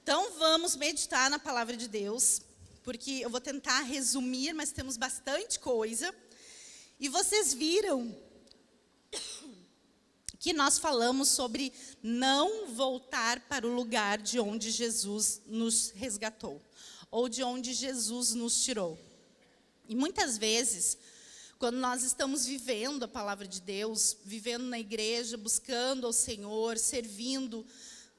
Então, vamos meditar na palavra de Deus, porque eu vou tentar resumir, mas temos bastante coisa. E vocês viram que nós falamos sobre não voltar para o lugar de onde Jesus nos resgatou, ou de onde Jesus nos tirou. E muitas vezes, quando nós estamos vivendo a palavra de Deus, vivendo na igreja, buscando ao Senhor, servindo,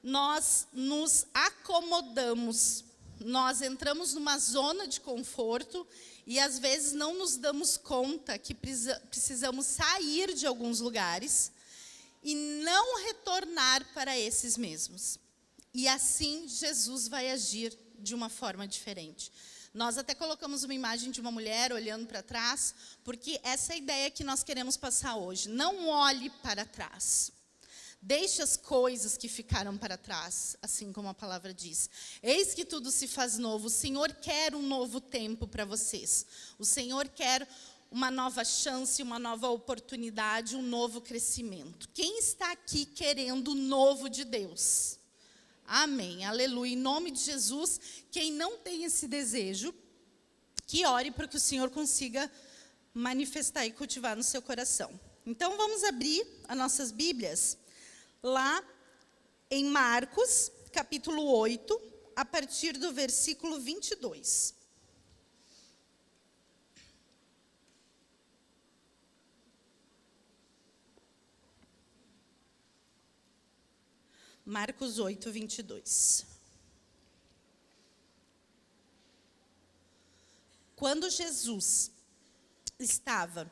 nós nos acomodamos, nós entramos numa zona de conforto e às vezes não nos damos conta que precisamos sair de alguns lugares e não retornar para esses mesmos. E assim Jesus vai agir de uma forma diferente. Nós até colocamos uma imagem de uma mulher olhando para trás, porque essa é a ideia que nós queremos passar hoje. Não olhe para trás. Deixe as coisas que ficaram para trás, assim como a palavra diz. Eis que tudo se faz novo. O Senhor quer um novo tempo para vocês. O Senhor quer uma nova chance, uma nova oportunidade, um novo crescimento. Quem está aqui querendo o novo de Deus? Amém, aleluia. Em nome de Jesus, quem não tem esse desejo, que ore para que o Senhor consiga manifestar e cultivar no seu coração. Então, vamos abrir as nossas Bíblias lá em Marcos, capítulo 8, a partir do versículo 22. Marcos 8, 22. Quando Jesus estava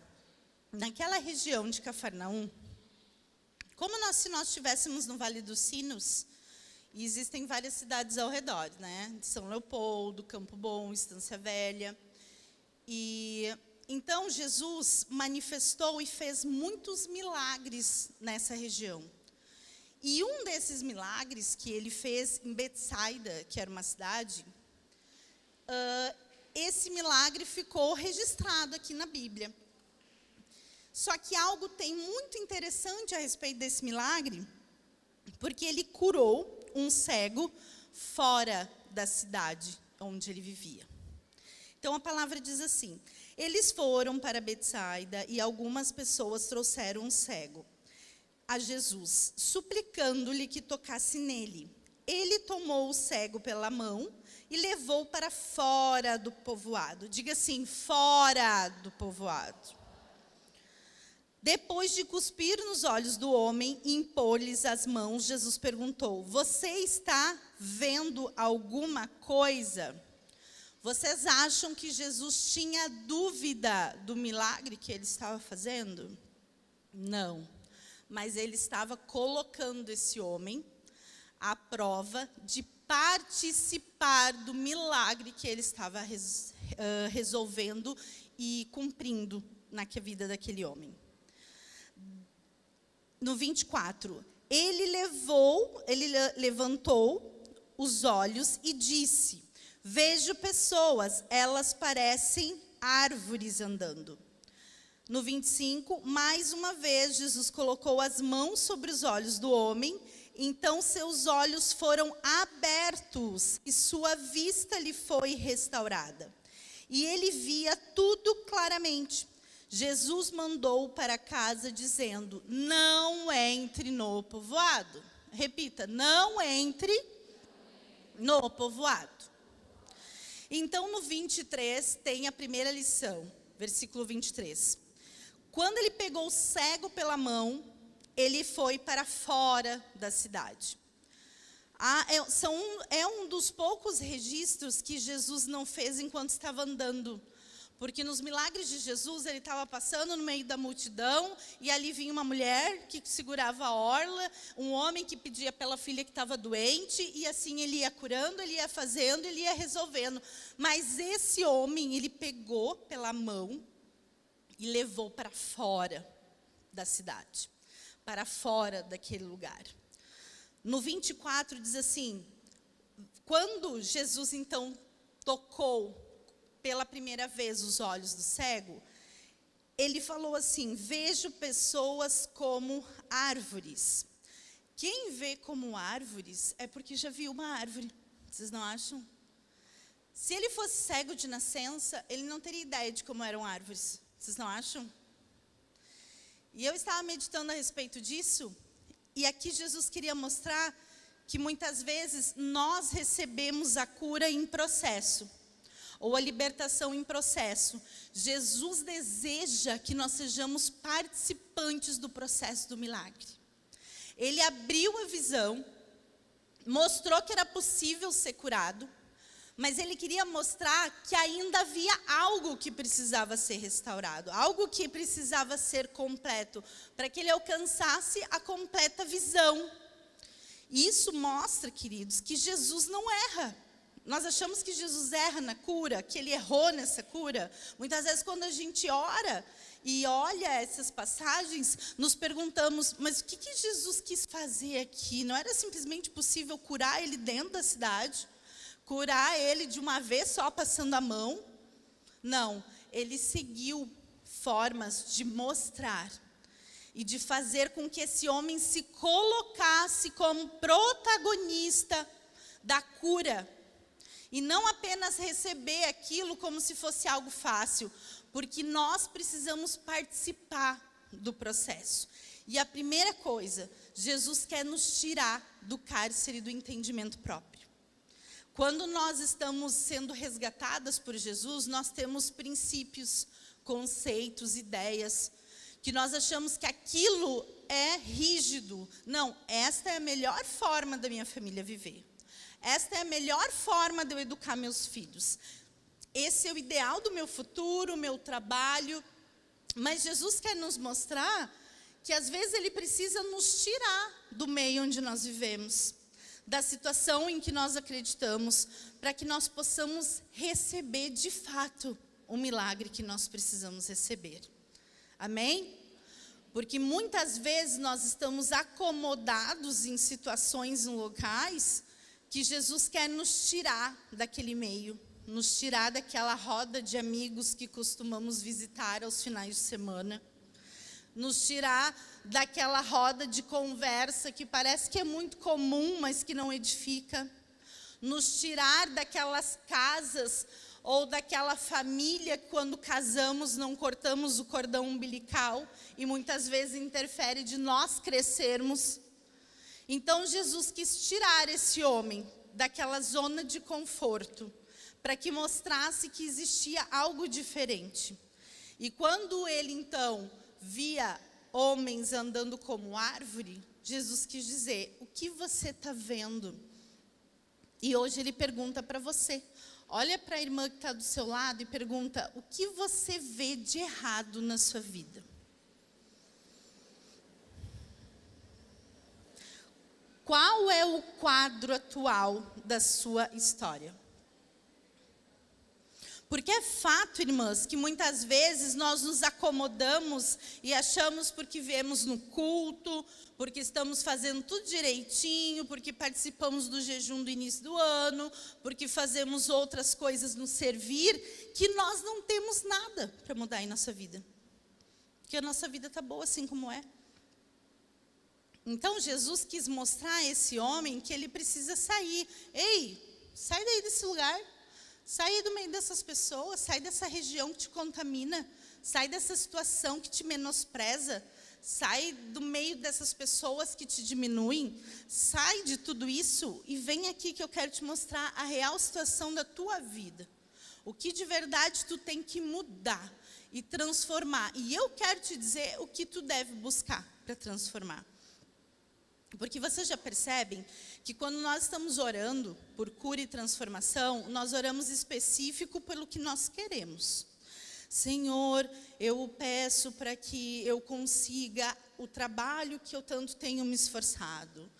naquela região de Cafarnaum, como se nós estivéssemos no Vale dos Sinos, e existem várias cidades ao redor, né? São Leopoldo, Campo Bom, Estância Velha. E então Jesus manifestou e fez muitos milagres nessa região. E um desses milagres que ele fez em Betsaida, que era uma cidade, esse milagre ficou registrado aqui na Bíblia. Só que algo tem muito interessante a respeito desse milagre, porque ele curou um cego fora da cidade onde ele vivia. Então a palavra diz assim: eles foram para Betsaida e algumas pessoas trouxeram um cego a Jesus, suplicando-lhe que tocasse nele. Ele tomou o cego pela mão e levou para fora do povoado. Diga assim: fora do povoado. Depois de cuspir nos olhos do homem e impor-lhes as mãos, Jesus perguntou: você está vendo alguma coisa? Vocês acham que Jesus tinha dúvida do milagre que ele estava fazendo? Não. Mas ele estava colocando esse homem à prova de participar do milagre que ele estava resolvendo e cumprindo na vida daquele homem. No 24, ele levantou os olhos e disse: vejo pessoas, elas parecem árvores andando. No 25, mais uma vez, Jesus colocou as mãos sobre os olhos do homem, então seus olhos foram abertos e sua vista lhe foi restaurada. E ele via tudo claramente. Jesus mandou para casa dizendo: não entre no povoado. Repita: não entre no povoado. Então no 23 tem a primeira lição, versículo 23. Quando ele pegou o cego pela mão, ele foi para fora da cidade. É um dos poucos registros que Jesus não fez enquanto estava andando. Porque nos milagres de Jesus, ele estava passando no meio da multidão, e ali vinha uma mulher que segurava a orla, um homem que pedia pela filha que estava doente, e assim ele ia curando, ele ia fazendo, ele ia resolvendo. Mas esse homem, ele pegou pela mão e levou para fora da cidade, para fora daquele lugar. No 24 diz assim: quando Jesus então tocou pela primeira vez os olhos do cego, ele falou assim: vejo pessoas como árvores. Quem vê como árvores é porque já viu uma árvore. Vocês não acham? Se ele fosse cego de nascença, ele não teria ideia de como eram árvores. Vocês não acham? E eu estava meditando a respeito disso, e aqui Jesus queria mostrar que muitas vezes nós recebemos a cura em processo, ou a libertação em processo. Jesus deseja que nós sejamos participantes do processo do milagre. Ele abriu a visão, mostrou que era possível ser curado, mas ele queria mostrar que ainda havia algo que precisava ser restaurado, algo que precisava ser completo, para que ele alcançasse a completa visão. E isso mostra, queridos, que Jesus não erra. Nós achamos que Jesus erra na cura, que ele errou nessa cura. Muitas vezes quando a gente ora e olha essas passagens, nos perguntamos, mas o que Jesus quis fazer aqui? Não era simplesmente possível curar ele dentro da cidade? Curar ele de uma vez só passando a mão? Não, ele seguiu formas de mostrar e de fazer com que esse homem se colocasse como protagonista da cura. E não apenas receber aquilo como se fosse algo fácil, porque nós precisamos participar do processo. E a primeira coisa, Jesus quer nos tirar do cárcere do entendimento próprio. Quando nós estamos sendo resgatadas por Jesus, nós temos princípios, conceitos, ideias, que nós achamos que aquilo é rígido. Não, esta é a melhor forma da minha família viver. Esta é a melhor forma de eu educar meus filhos. Esse é o ideal do meu futuro, meu trabalho. Mas Jesus quer nos mostrar que às vezes ele precisa nos tirar do meio onde nós vivemos, da situação em que nós acreditamos, para que nós possamos receber de fato o milagre que nós precisamos receber. Amém? Porque muitas vezes nós estamos acomodados em situações, em locais, que Jesus quer nos tirar daquele meio, nos tirar daquela roda de amigos que costumamos visitar aos finais de semana, nos tirar daquela roda de conversa que parece que é muito comum, mas que não edifica, nos tirar daquelas casas ou daquela família que quando casamos não cortamos o cordão umbilical e muitas vezes interfere de nós crescermos. Então Jesus quis tirar esse homem daquela zona de conforto, para que mostrasse que existia algo diferente. E quando ele então via homens andando como árvore, Jesus quis dizer, o que você está vendo? E hoje ele pergunta para você, olha para a irmã que está do seu lado e pergunta, o que você vê de errado na sua vida? Qual é o quadro atual da sua história? Porque é fato, irmãs, que muitas vezes nós nos acomodamos e achamos porque viemos no culto, porque estamos fazendo tudo direitinho, porque participamos do jejum do início do ano, porque fazemos outras coisas no servir, que nós não temos nada para mudar em nossa vida. Que a nossa vida está boa assim como é. Então Jesus quis mostrar a esse homem que ele precisa sair. Ei, sai daí desse lugar. Sai do meio dessas pessoas, sai dessa região que te contamina, sai dessa situação que te menospreza, sai do meio dessas pessoas que te diminuem, sai de tudo isso e vem aqui que eu quero te mostrar a real situação da tua vida. O que de verdade tu tem que mudar e transformar. E eu quero te dizer o que tu deve buscar para transformar. Porque vocês já percebem que quando nós estamos orando por cura e transformação, nós oramos específico pelo que nós queremos. Senhor, eu peço para que eu consiga o trabalho que eu tanto tenho me esforçado,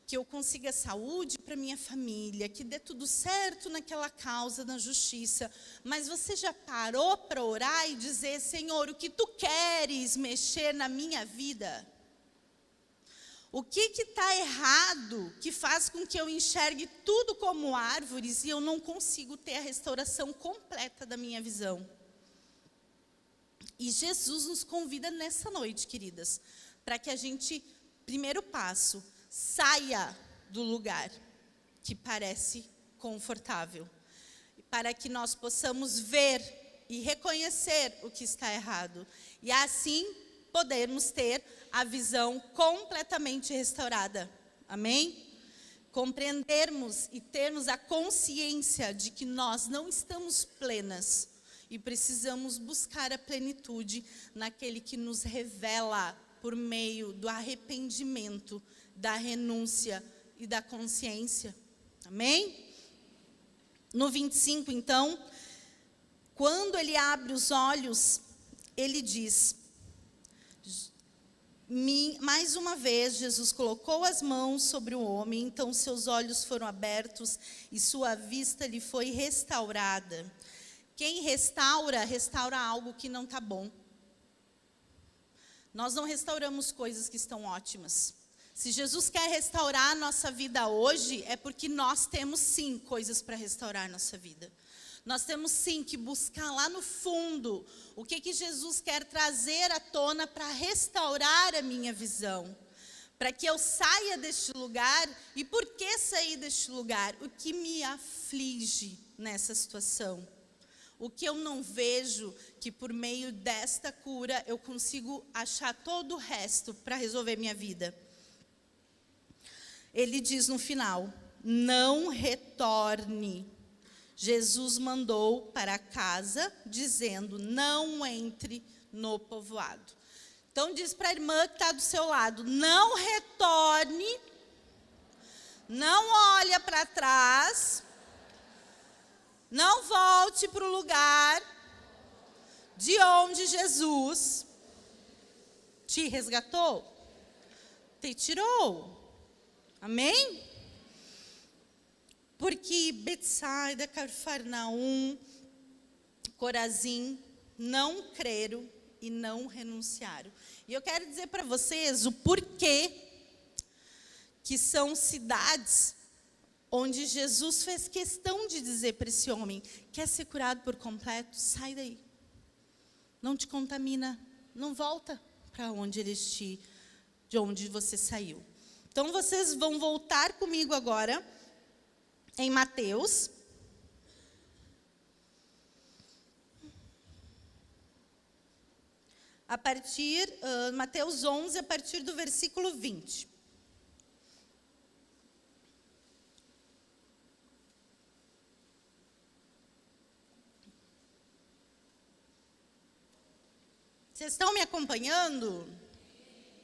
que eu consiga saúde para minha família, que dê tudo certo naquela causa, na justiça. Mas você já parou para orar e dizer, Senhor, o que tu queres mexer na minha vida? O que está errado que faz com que eu enxergue tudo como árvores e eu não consigo ter a restauração completa da minha visão? E Jesus nos convida nessa noite, queridas, para que a gente, primeiro passo, saia do lugar que parece confortável, para que nós possamos ver e reconhecer o que está errado. E assim podermos ter a visão completamente restaurada. Amém? Compreendermos e termos a consciência de que nós não estamos plenas e precisamos buscar a plenitude naquele que nos revela por meio do arrependimento, da renúncia e da consciência. Amém? No 25, então, quando ele abre os olhos, ele diz, mais uma vez, Jesus colocou as mãos sobre o homem, então seus olhos foram abertos e sua vista lhe foi restaurada. Quem restaura, restaura algo que não está bom. Nós não restauramos coisas que estão ótimas. Se Jesus quer restaurar a nossa vida hoje, é porque nós temos sim coisas para restaurar a nossa vida. Nós temos sim que buscar lá no fundo o que Jesus quer trazer à tona para restaurar a minha visão. Para que eu saia deste lugar. E por que sair deste lugar? O que me aflige nessa situação? O que eu não vejo que por meio desta cura eu consigo achar todo o resto para resolver minha vida. Ele diz no final, não retorne. Jesus mandou para casa, dizendo, não entre no povoado. Então diz para a irmã que está do seu lado, não retorne, não olha para trás, não volte para o lugar de onde Jesus te resgatou, te tirou. Amém? Porque Betsaida, Cafarnaum, Corazim não creram e não renunciaram. E eu quero dizer para vocês o porquê que são cidades onde Jesus fez questão de dizer para esse homem, quer ser curado por completo? Sai daí. Não te contamina, não volta para de onde você saiu. Então vocês vão voltar comigo agora em Mateus. Mateus 11, a partir do versículo 20. Vocês estão me acompanhando?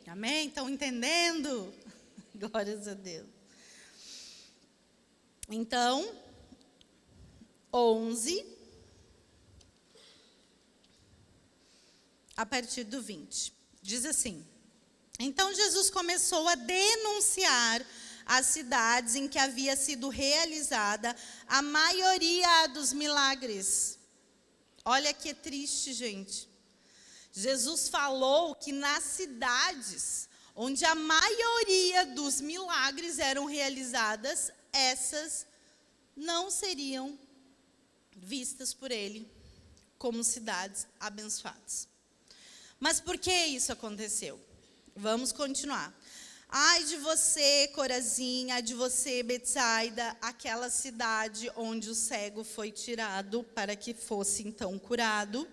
Amém? Estão entendendo? Glórias a Deus. Então, 11, a partir do 20. Diz assim, então Jesus começou a denunciar as cidades em que havia sido realizada a maioria dos milagres. Olha que triste, gente. Jesus falou que nas cidades onde a maioria dos milagres eram realizadas, essas não seriam vistas por ele como cidades abençoadas. Mas por que isso aconteceu? Vamos continuar. Ai de você, Corazim, ai de você, Betsaida, aquela cidade onde o cego foi tirado para que fosse então curado.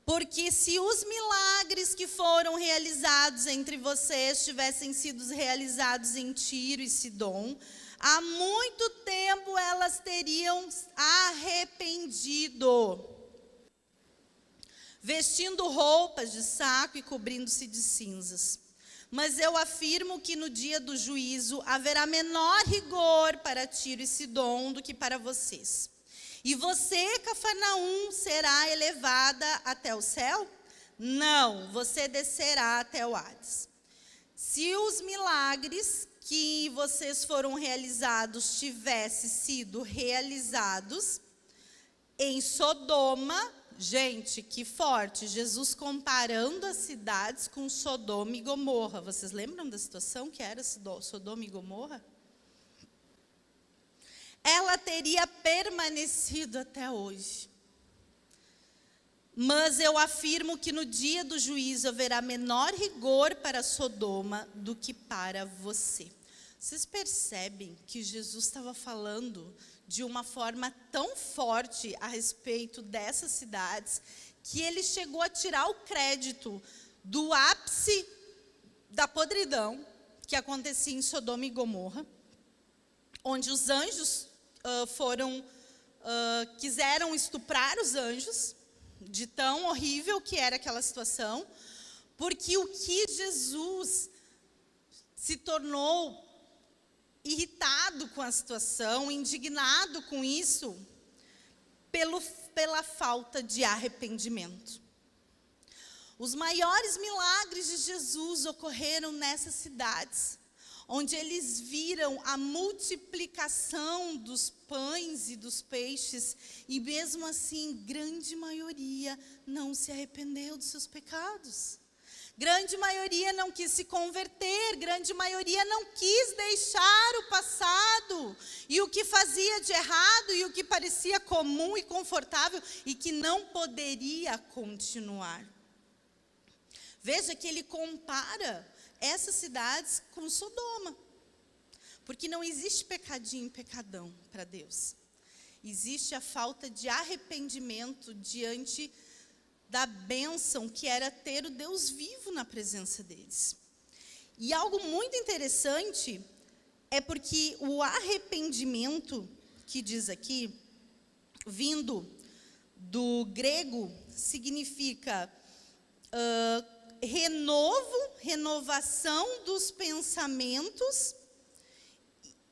Porque se os milagres que foram realizados entre vocês tivessem sido realizados em Tiro e Sidom, há muito tempo elas teriam arrependido, vestindo roupas de saco e cobrindo-se de cinzas. Mas eu afirmo que no dia do juízo haverá menor rigor para Tiro e Sidom do que para vocês. E você, Cafarnaum, será elevada até o céu? Não, você descerá até o Hades. Se os milagres que vocês foram realizados tivessem sido realizados em Sodoma, gente, que forte, Jesus comparando as cidades com Sodoma e Gomorra. Vocês lembram da situação que era Sodoma e Gomorra? Ela teria permanecido até hoje. Mas eu afirmo que no dia do juízo haverá menor rigor para Sodoma do que para você. Vocês percebem que Jesus estava falando de uma forma tão forte a respeito dessas cidades, que ele chegou a tirar o crédito do ápice da podridão que acontecia em Sodoma e Gomorra, onde os anjos quiseram estuprar os anjos, de tão horrível que era aquela situação, porque o que Jesus se tornou irritado com a situação, indignado com isso, pela falta de arrependimento. Os maiores milagres de Jesus ocorreram nessas cidades, onde eles viram a multiplicação dos pães e dos peixes, e mesmo assim, grande maioria não se arrependeu dos seus pecados. Grande maioria não quis se converter, grande maioria não quis deixar o passado, e o que fazia de errado, e o que parecia comum e confortável, e que não poderia continuar. Veja que ele compara essas cidades com Sodoma, porque não existe pecadinho e pecadão para Deus. Existe a falta de arrependimento diante da bênção que era ter o Deus vivo na presença deles. E algo muito interessante é porque o arrependimento, que diz aqui, vindo do grego, significa renovação dos pensamentos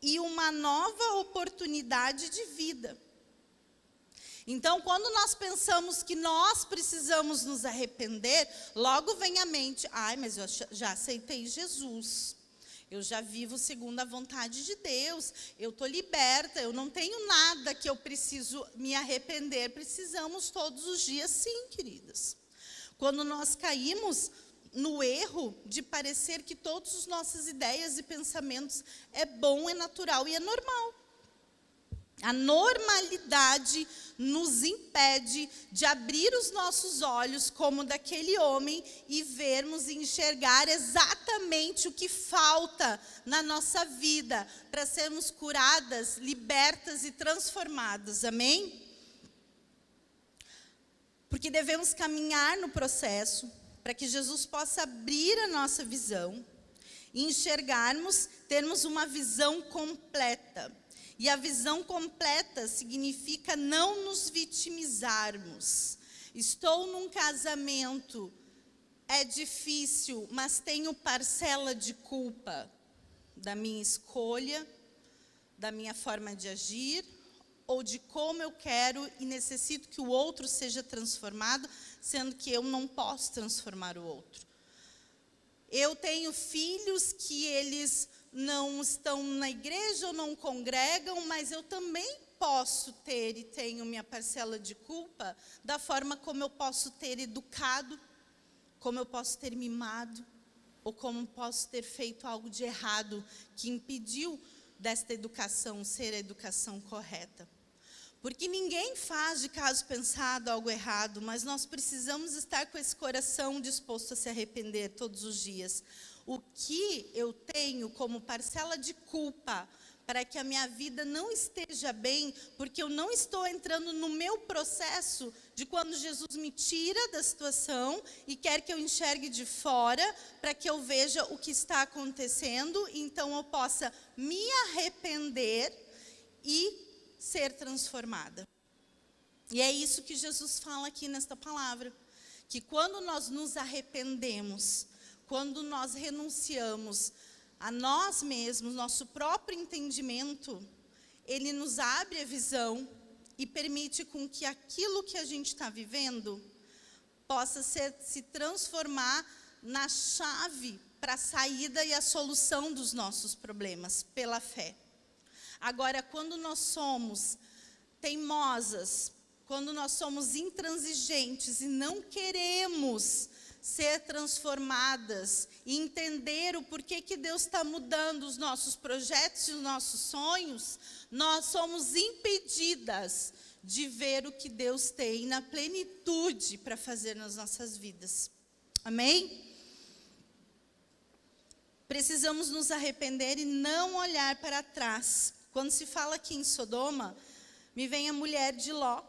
e uma nova oportunidade de vida. Então, quando nós pensamos que nós precisamos nos arrepender, logo vem à mente, mas eu já aceitei Jesus, eu já vivo segundo a vontade de Deus, eu estou liberta, eu não tenho nada que eu preciso me arrepender. Precisamos todos os dias, sim, queridas. Quando nós caímos no erro de parecer que todas as nossas ideias e pensamentos é bom, é natural e é normal. A normalidade nos impede de abrir os nossos olhos como daquele homem e vermos e enxergar exatamente o que falta na nossa vida para sermos curadas, libertas e transformadas. Amém? Porque devemos caminhar no processo para que Jesus possa abrir a nossa visão e enxergarmos, termos uma visão completa. E a visão completa significa não nos vitimizarmos. Estou num casamento, é difícil, mas tenho parcela de culpa da minha escolha, da minha forma de agir, ou de como eu quero e necessito que o outro seja transformado, sendo que eu não posso transformar o outro. Eu tenho filhos que eles não estão na igreja ou não congregam, mas eu também posso ter e tenho minha parcela de culpa da forma como eu posso ter educado, como eu posso ter mimado, ou como posso ter feito algo de errado que impediu desta educação ser a educação correta. Porque ninguém faz de caso pensado algo errado, mas nós precisamos estar com esse coração disposto a se arrepender todos os dias. O que eu tenho como parcela de culpa para que a minha vida não esteja bem, porque eu não estou entrando no meu processo de quando Jesus me tira da situação e quer que eu enxergue de fora, para que eu veja o que está acontecendo, então eu possa me arrepender e ser transformada. E é isso que Jesus fala aqui nesta palavra, que quando nós nos arrependemos, quando nós renunciamos a nós mesmos, nosso próprio entendimento, ele nos abre a visão e permite com que aquilo que a gente está vivendo possa se transformar na chave para a saída e a solução dos nossos problemas, pela fé. Agora, quando nós somos teimosas, quando nós somos intransigentes e não queremos ser transformadas e entender o porquê que Deus está mudando os nossos projetos e os nossos sonhos, nós somos impedidas de ver o que Deus tem na plenitude para fazer nas nossas vidas. Amém? precisamos nos arrepender e não olhar para trás. Quando se fala aqui em Sodoma, me vem a mulher de Ló.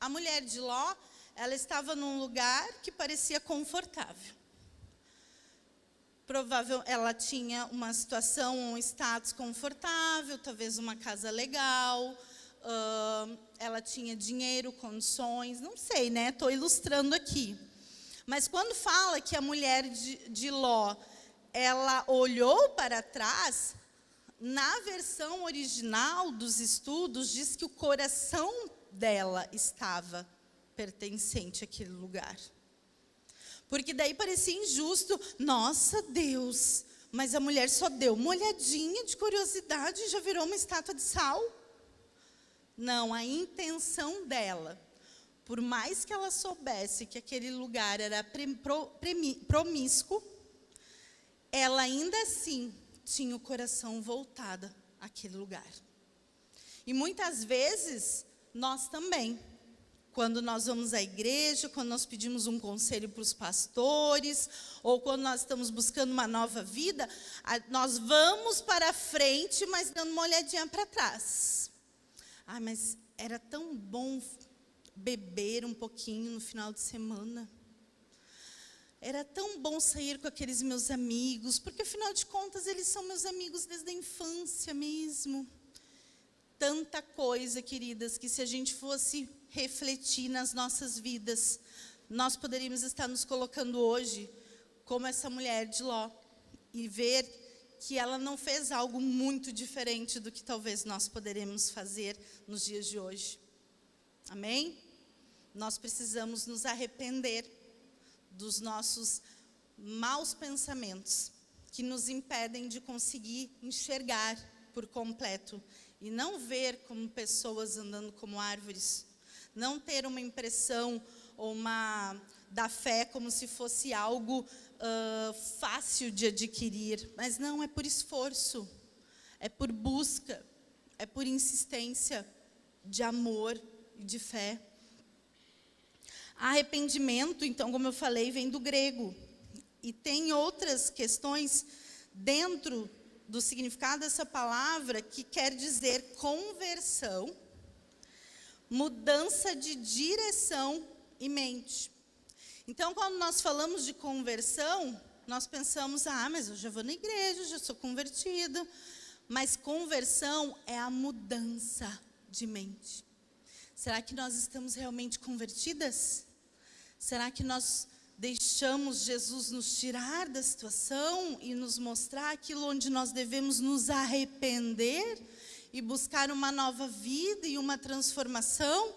A mulher de Ló, ela estava num lugar que parecia confortável. Ela tinha uma situação, um status confortável, talvez uma casa legal, ela tinha dinheiro, condições, não sei, né? Estou ilustrando aqui. Mas quando fala que a mulher de Ló, ela olhou para trás, na versão original dos estudos, diz que o coração dela estava pertencente àquele lugar. Porque daí parecia injusto. Nossa, Deus, mas a mulher só deu uma olhadinha de curiosidade e já virou uma estátua de sal? Não, a intenção dela, por mais que ela soubesse que aquele lugar era promíscuo, ela ainda assim tinha o coração voltado àquele lugar. E muitas vezes, nós também, quando nós vamos à igreja, quando nós pedimos um conselho para os pastores, ou quando nós estamos buscando uma nova vida, nós vamos para frente, mas dando uma olhadinha para trás. Ah, mas era tão bom beber um pouquinho no final de semana. Era tão bom sair com aqueles meus amigos, porque afinal de contas eles são meus amigos desde a infância mesmo. Tanta coisa, queridas, que se a gente fosse refletir nas nossas vidas, nós poderíamos estar nos colocando hoje como essa mulher de Ló e ver que ela não fez algo muito diferente do que talvez nós poderemos fazer nos dias de hoje. Amém? Nós precisamos nos arrepender dos nossos maus pensamentos que nos impedem de conseguir enxergar por completo e não ver como pessoas andando como árvores, não ter uma impressão ou da fé como se fosse algo fácil de adquirir, mas não, é por esforço, é por busca, é por insistência de amor e de fé. Arrependimento, então, como eu falei, vem do grego. E tem outras questões dentro do significado dessa palavra que quer dizer conversão, mudança de direção e mente. Então, quando nós falamos de conversão, nós pensamos, mas eu já vou na igreja, já sou convertida. Mas conversão é a mudança de mente. Será que nós estamos realmente convertidas? Será que nós deixamos Jesus nos tirar da situação e nos mostrar aquilo onde nós devemos nos arrepender e buscar uma nova vida e uma transformação,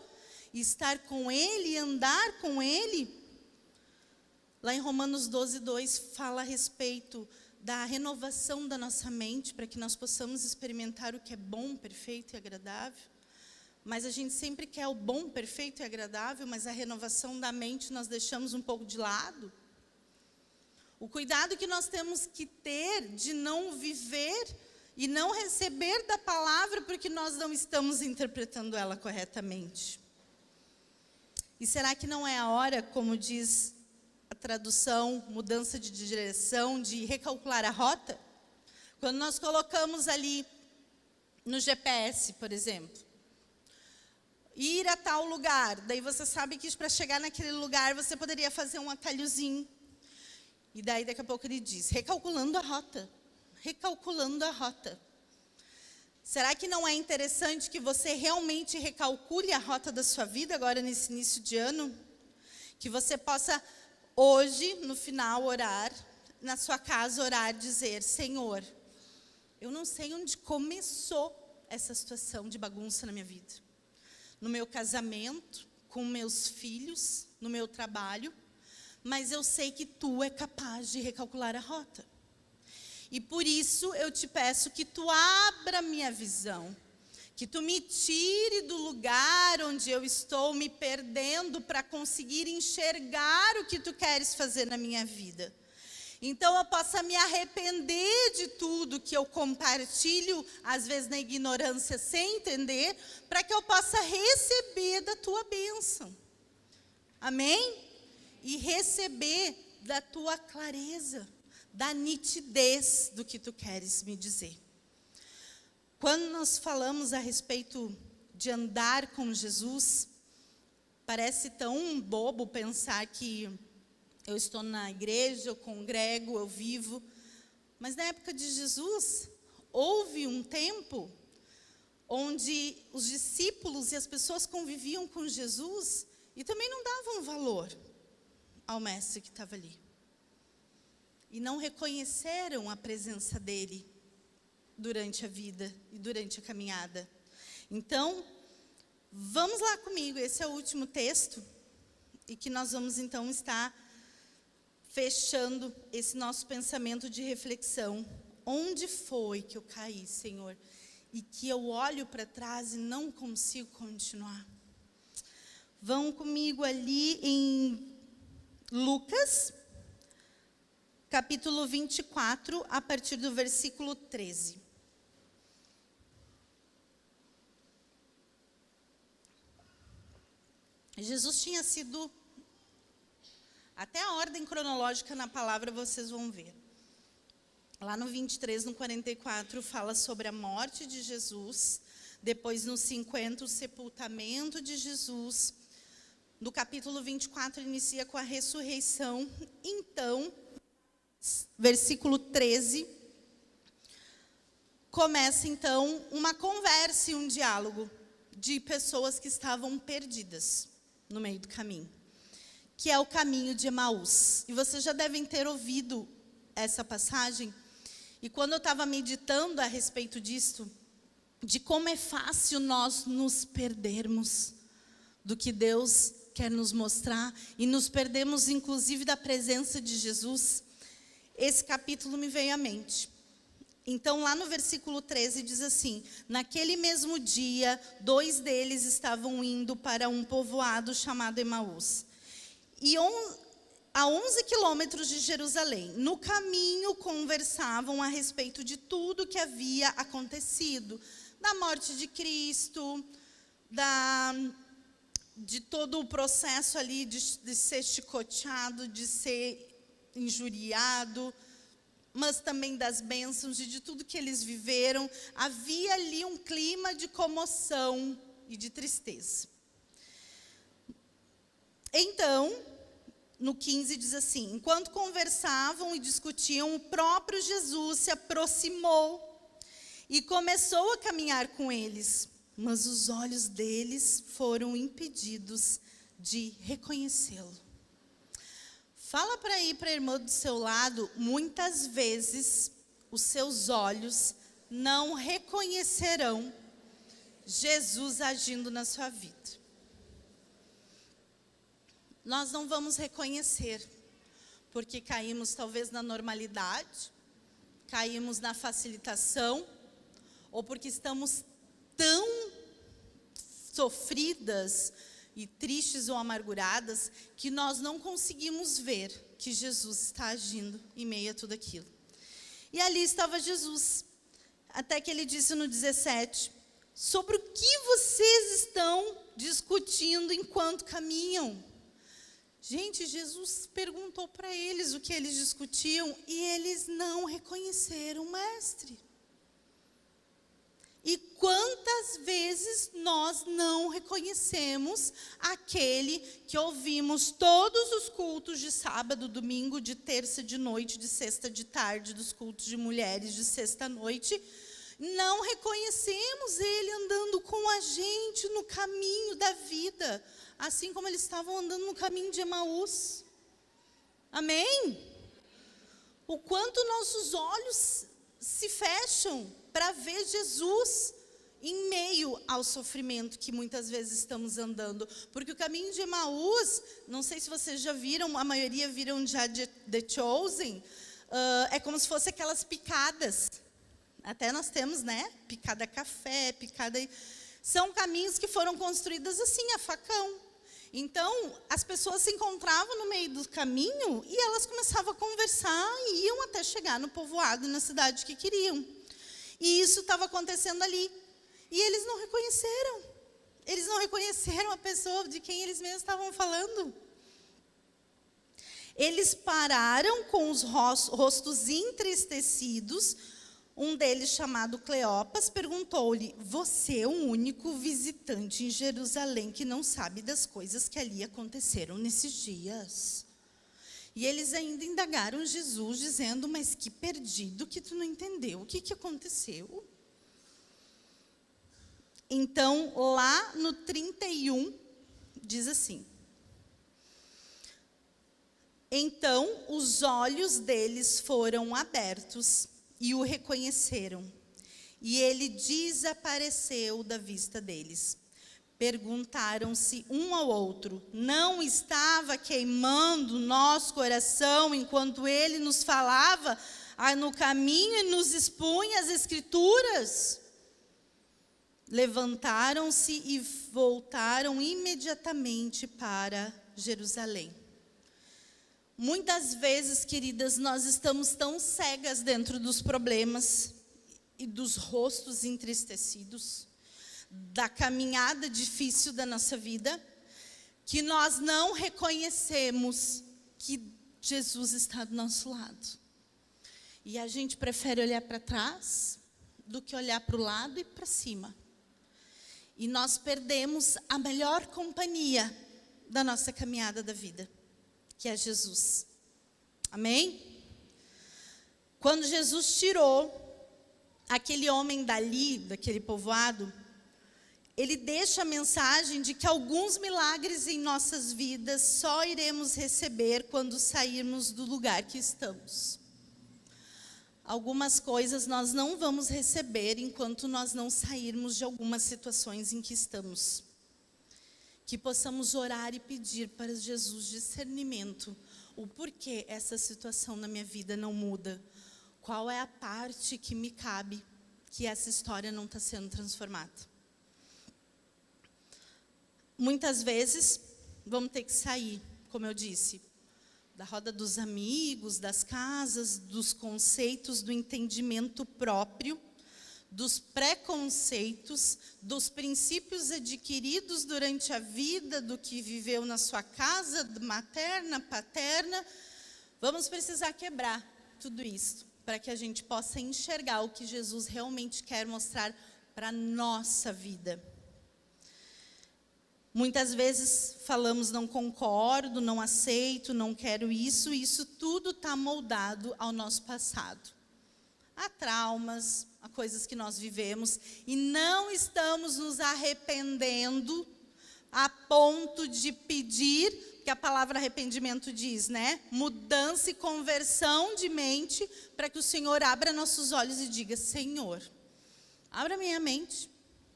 e estar com Ele e andar com Ele? Lá em Romanos 12:2 fala a respeito da renovação da nossa mente, para que nós possamos experimentar o que é bom, perfeito e agradável. Mas a gente sempre quer o bom, perfeito e agradável, mas a renovação da mente nós deixamos um pouco de lado. O cuidado que nós temos que ter de não viver e não receber da palavra porque nós não estamos interpretando ela corretamente. E será que não é a hora, como diz a tradução, mudança de direção, de recalcular a rota? Quando nós colocamos ali no GPS, por exemplo, ir a tal lugar, daí você sabe que para chegar naquele lugar você poderia fazer um atalhozinho. E daí daqui a pouco ele diz, recalculando a rota, recalculando a rota. Será que não é interessante que você realmente recalcule a rota da sua vida agora nesse início de ano? Que você possa hoje, no final, orar, na sua casa orar, dizer, Senhor, eu não sei onde começou essa situação de bagunça na minha vida. No meu casamento, com meus filhos, no meu trabalho, mas eu sei que Tu é capaz de recalcular a rota. E por isso eu te peço que Tu abra minha visão, que Tu me tire do lugar onde eu estou me perdendo para conseguir enxergar o que Tu queres fazer na minha vida. Então eu possa me arrepender de tudo que eu compartilho, às vezes na ignorância, sem entender, para que eu possa receber da Tua bênção. Amém? E receber da Tua clareza, da nitidez do que tu queres me dizer. Quando nós falamos a respeito de andar com Jesus, parece tão bobo pensar que eu estou na igreja, eu congrego, eu vivo. Mas na época de Jesus, houve um tempo onde os discípulos e as pessoas conviviam com Jesus e também não davam valor ao mestre que estava ali. E não reconheceram a presença dele durante a vida e durante a caminhada. Então, vamos lá comigo, esse é o último texto, e que nós vamos então estar fechando esse nosso pensamento de reflexão. Onde foi que eu caí, Senhor? E que eu olho para trás e não consigo continuar. Vão comigo ali em Lucas, capítulo 24, a partir do versículo 13. Jesus tinha sido, até a ordem cronológica na palavra vocês vão ver. Lá no 23, no 44, fala sobre a morte de Jesus. Depois, no 50, o sepultamento de Jesus. No capítulo 24, inicia com a ressurreição. Então, versículo 13, começa então uma conversa e um diálogo de pessoas que estavam perdidas no meio do caminho, que é o caminho de Emaús. E vocês já devem ter ouvido essa passagem. E quando eu estava meditando a respeito disso, de como é fácil nós nos perdermos do que Deus quer nos mostrar, e nos perdemos inclusive da presença de Jesus, esse capítulo me veio à mente. Então, lá no versículo 13 diz assim: naquele mesmo dia, 2 deles estavam indo para um povoado chamado Emaús, e a 11 quilômetros de Jerusalém. No caminho, conversavam a respeito de tudo que havia acontecido, da morte de Cristo, de todo o processo ali de ser chicoteado, de ser injuriado, mas também das bênçãos e de tudo que eles viveram. Havia ali um clima de comoção e de tristeza. Então, no 15 diz assim: enquanto conversavam e discutiam, o próprio Jesus se aproximou e começou a caminhar com eles, mas os olhos deles foram impedidos de reconhecê-lo. Fala para ir para a irmã do seu lado, muitas vezes os seus olhos não reconhecerão Jesus agindo na sua vida. Nós não vamos reconhecer, porque caímos talvez na normalidade, caímos na facilitação, ou porque estamos tão sofridas e tristes ou amarguradas, que nós não conseguimos ver que Jesus está agindo em meio a tudo aquilo. E ali estava Jesus, até que ele disse no 17, sobre o que vocês estão discutindo enquanto caminham? Gente, Jesus perguntou para eles o que eles discutiam, e eles não reconheceram o mestre. E quantas vezes nós não reconhecemos aquele que ouvimos todos os cultos de sábado, domingo, de terça de noite, de sexta de tarde, dos cultos de mulheres de sexta-noite, não reconhecemos ele andando com a gente no caminho da vida, assim como eles estavam andando no caminho de Emaús. Amém? O quanto nossos olhos se fecham para ver Jesus em meio ao sofrimento que muitas vezes estamos andando. Porque o caminho de Emaús, não sei se vocês já viram, a maioria viram já The Chosen, é como se fosse aquelas picadas. Até nós temos, né? Picada café, picada... São caminhos que foram construídos assim, a facão. Então, as pessoas se encontravam no meio do caminho e elas começavam a conversar e iam até chegar no povoado e na cidade que queriam. E isso estava acontecendo ali. E eles não reconheceram. Eles não reconheceram a pessoa de quem eles mesmos estavam falando. Eles pararam com os rostos entristecidos. Um deles, chamado Cleopas, perguntou-lhe: você é o único visitante em Jerusalém que não sabe das coisas que ali aconteceram nesses dias? E eles ainda indagaram Jesus, dizendo: mas que perdido que tu não entendeu. O que aconteceu? Então, lá no 31, diz assim: então os olhos deles foram abertos e o reconheceram, e ele desapareceu da vista deles. Perguntaram-se um ao outro: não estava queimando nosso coração enquanto ele nos falava no caminho e nos expunha as Escrituras? Levantaram-se e voltaram imediatamente para Jerusalém. Muitas vezes, queridas, nós estamos tão cegas dentro dos problemas e dos rostos entristecidos, da caminhada difícil da nossa vida, que nós não reconhecemos que Jesus está do nosso lado. E a gente prefere olhar para trás do que olhar para o lado e para cima. E nós perdemos a melhor companhia da nossa caminhada da vida, que é Jesus. Amém? Quando Jesus tirou aquele homem dali, daquele povoado, ele deixa a mensagem de que alguns milagres em nossas vidas só iremos receber quando sairmos do lugar que estamos. Algumas coisas nós não vamos receber enquanto nós não sairmos de algumas situações em que estamos. Que possamos orar e pedir para Jesus discernimento. O porquê essa situação na minha vida não muda? Qual é a parte que me cabe que essa história não está sendo transformada? Muitas vezes vamos ter que sair, como eu disse, da roda dos amigos, das casas, dos conceitos, do entendimento próprio, dos preconceitos, dos princípios adquiridos durante a vida, do que viveu na sua casa, materna, paterna. Vamos precisar quebrar tudo isso, para que a gente possa enxergar o que Jesus realmente quer mostrar para a nossa vida. Muitas vezes falamos: não concordo, não aceito, não quero isso. Isso tudo está moldado ao nosso passado. Há traumas, há coisas que nós vivemos e não estamos nos arrependendo a ponto de pedir, que a palavra arrependimento diz, né? Mudança e conversão de mente, para que o Senhor abra nossos olhos e diga: Senhor, abra minha mente,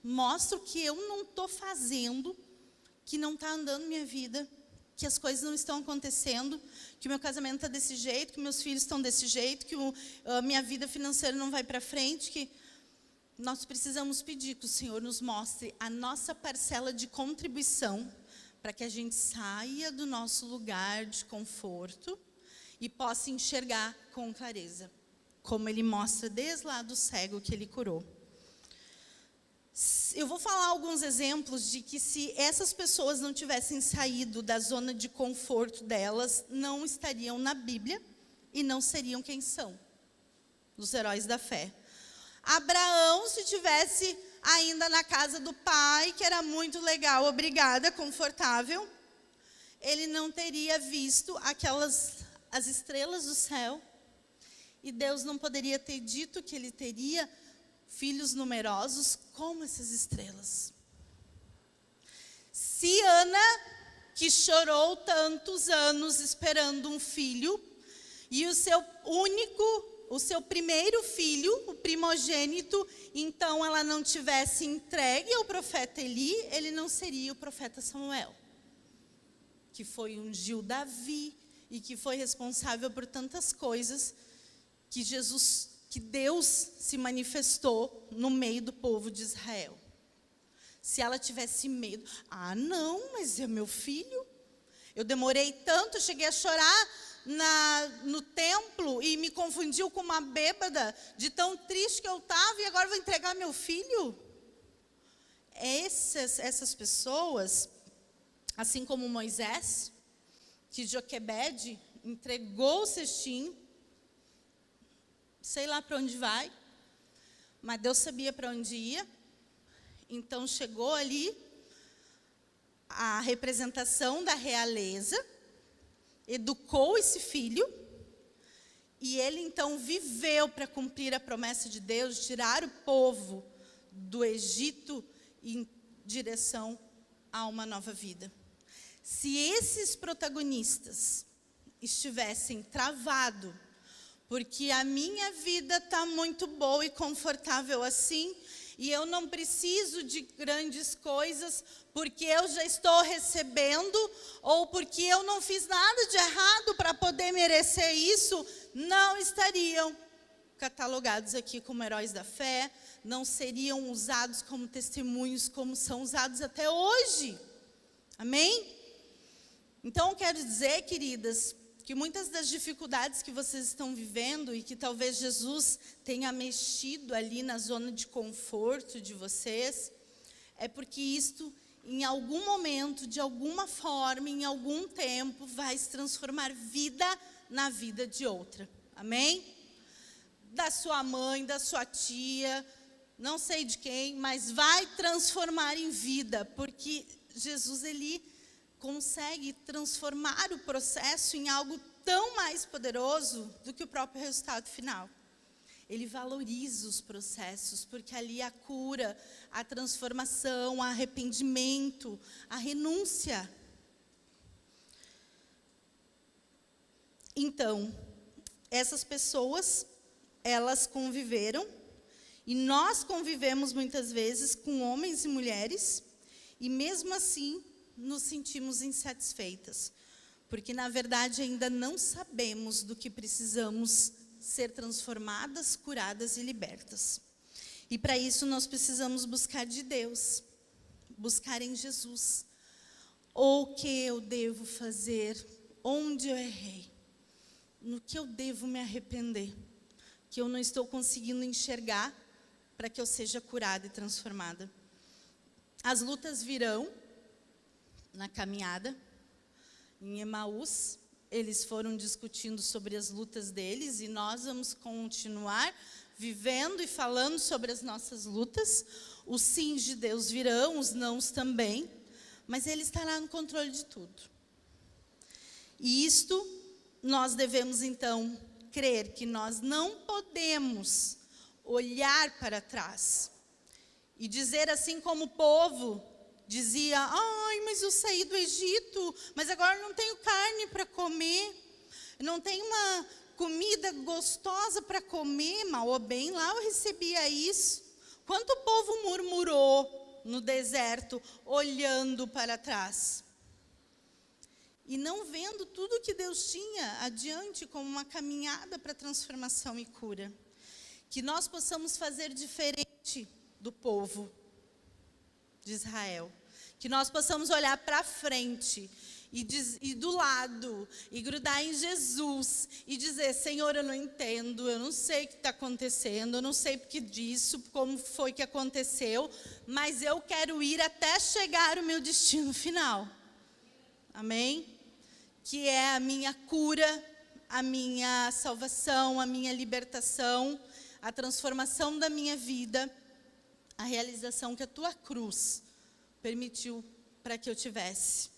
mostra o que eu não estou fazendo, que não está andando minha vida, que as coisas não estão acontecendo, que o meu casamento está desse jeito, que meus filhos estão desse jeito, que a minha vida financeira não vai para frente, que nós precisamos pedir que o Senhor nos mostre a nossa parcela de contribuição, para que a gente saia do nosso lugar de conforto e possa enxergar com clareza, como Ele mostra desde lá do cego que Ele curou. Eu vou falar alguns exemplos de que, se essas pessoas não tivessem saído da zona de conforto delas, não estariam na Bíblia e não seriam quem são, os heróis da fé. Abraão, se tivesse ainda na casa do pai, que era muito legal, obrigada, confortável, ele não teria visto as estrelas do céu, e Deus não poderia ter dito que ele teria filhos numerosos como essas estrelas. Se Ana, que chorou tantos anos esperando um filho, e o seu primeiro filho, o primogênito, então ela não tivesse entregue ao profeta Eli, ele não seria o profeta Samuel, que foi ungiu Davi e que foi responsável por tantas coisas que Deus se manifestou no meio do povo de Israel. Se ela tivesse medo: não, mas é meu filho, eu demorei tanto, eu cheguei a chorar no templo e me confundiu com uma bêbada, de tão triste que eu estava, e agora vou entregar meu filho? Essas pessoas, assim como Moisés, que Joquebede entregou o cestinho, sei lá para onde vai, mas Deus sabia para onde ia. Então chegou ali a representação da realeza, educou esse filho, e ele então viveu para cumprir a promessa de Deus, tirar o povo do Egito em direção a uma nova vida. Se esses protagonistas estivessem travados, porque a minha vida está muito boa e confortável assim, e eu não preciso de grandes coisas, porque eu já estou recebendo, ou porque eu não fiz nada de errado para poder merecer isso, não estariam catalogados aqui como heróis da fé, não seriam usados como testemunhos, como são usados até hoje. Amém? Então, eu quero dizer, queridas, que muitas das dificuldades que vocês estão vivendo e que talvez Jesus tenha mexido ali na zona de conforto de vocês, é porque isto, em algum momento, de alguma forma, em algum tempo, vai se transformar vida na vida de outra. Amém? Da sua mãe, da sua tia, não sei de quem, mas vai transformar em vida, porque Jesus, ele consegue transformar o processo em algo tão mais poderoso do que o próprio resultado final. Ele valoriza os processos, porque ali a cura, a transformação, o arrependimento, a renúncia. Então, essas pessoas, elas conviveram, e nós convivemos muitas vezes com homens e mulheres, e mesmo assim, nos sentimos insatisfeitas, porque na verdade ainda não sabemos do que precisamos ser transformadas, curadas e libertas. E para isso nós precisamos buscar de Deus, buscar em Jesus. O que eu devo fazer? Onde eu errei? No que eu devo me arrepender? Que eu não estou conseguindo enxergar para que eu seja curada e transformada. As lutas virão na caminhada. Em Emaús, eles foram discutindo sobre as lutas deles, e nós vamos continuar vivendo e falando sobre as nossas lutas. Os sims de Deus virão, os nãos também, mas Ele estará no controle de tudo. E isto, nós devemos então crer que nós não podemos olhar para trás e dizer assim como o povo dizia: ai, mas eu saí do Egito, mas agora não tenho carne para comer, não tenho uma comida gostosa para comer, mal ou bem, lá eu recebia isso. Quanto o povo murmurou no deserto, olhando para trás, e não vendo tudo que Deus tinha adiante como uma caminhada para transformação e cura. Que nós possamos fazer diferente do povo de Israel, que nós possamos olhar para frente e do lado, e grudar em Jesus, e dizer: Senhor, eu não entendo, eu não sei o que está acontecendo, eu não sei porque disso, como foi que aconteceu, mas eu quero ir até chegar ao meu destino final. Amém? Que é a minha cura, a minha salvação, a minha libertação, a transformação da minha vida, a realização que a tua cruz permitiu para que eu tivesse.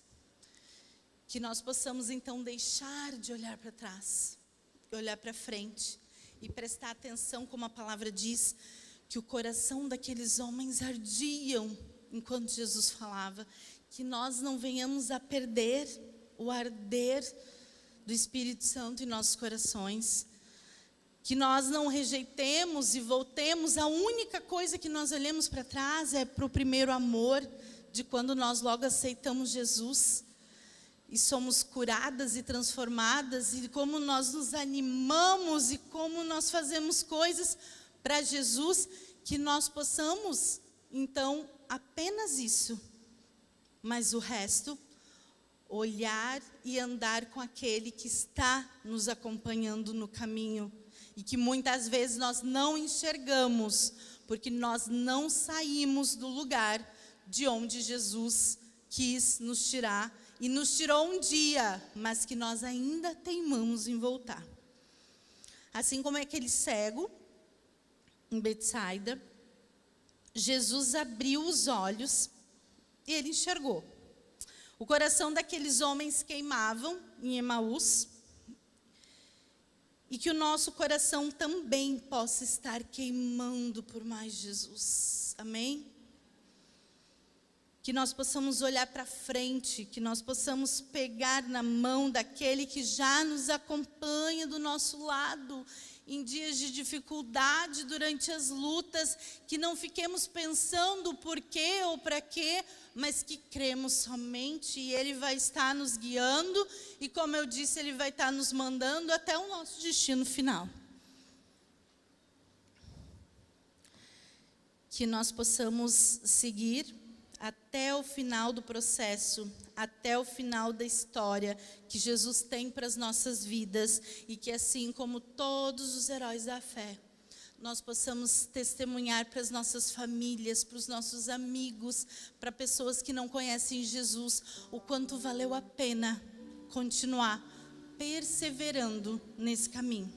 Que nós possamos então deixar de olhar para trás, olhar para frente e prestar atenção, como a palavra diz, que o coração daqueles homens ardiam enquanto Jesus falava. Que nós não venhamos a perder o arder do Espírito Santo em nossos corações. Que nós não rejeitemos e voltemos. A única coisa que nós olhamos para trás é para o primeiro amor, de quando nós logo aceitamos Jesus e somos curadas e transformadas, e como nós nos animamos e como nós fazemos coisas para Jesus, que nós possamos então apenas isso, mas o resto, olhar e andar com aquele que está nos acompanhando no caminho, e que muitas vezes nós não enxergamos, porque nós não saímos do lugar de onde Jesus quis nos tirar e nos tirou um dia, mas que nós ainda teimamos em voltar. Assim como aquele cego em Betsaida, Jesus abriu os olhos e ele enxergou. O coração daqueles homens queimavam em Emaús, e que o nosso coração também possa estar queimando por mais Jesus. Amém? Que nós possamos olhar para frente, que nós possamos pegar na mão daquele que já nos acompanha do nosso lado, em dias de dificuldade, durante as lutas, que não fiquemos pensando por quê ou para quê, mas que cremos somente e Ele vai estar nos guiando e, como eu disse, Ele vai estar nos mandando até o nosso destino final. Que nós possamos seguir até o final do processo, até o final da história que Jesus tem para as nossas vidas, e que assim como todos os heróis da fé, nós possamos testemunhar para as nossas famílias, para os nossos amigos, para pessoas que não conhecem Jesus, o quanto valeu a pena continuar perseverando nesse caminho.